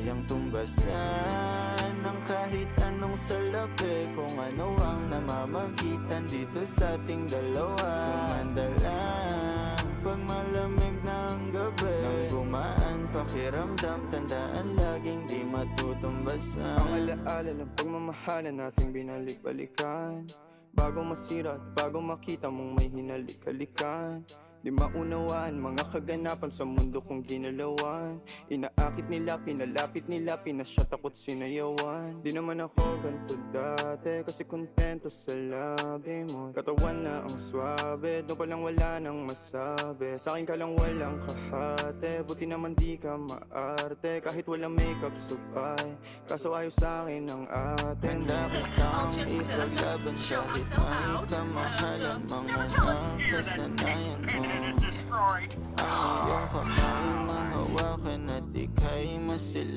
kayang tumbasan ng kahit anong salapi. Kung ano ang namamagitan dito sa ating dalawa. Sumandalang pag malamig na ang gabi, nang gumaan pakiramdam, tandaan laging di matutumbasan. Ang alaala ng pagmamahalan nating binalik-balikan, bago masira at bago makita mong may hinalik-halikan. Di maunawaan mga kaganapan sa mundo kong ginalawan. Inaakit nila, pinalapit nila, pinasyat ako't sinayawan. Di naman ako ganito dati, kasi kontento sa labi mo. Katawan na ang swabe, doon pa lang wala nang masabi. Sa'kin ka lang walang kahate, buti naman di ka maarte. Kahit walang makeup sabay, kaso ayos sa'kin ang atin. Handa kitang ipaglaban kahit may kamahalan. Mga nakasanayan mo, ang iyong kamay mahawakan at ika'y masil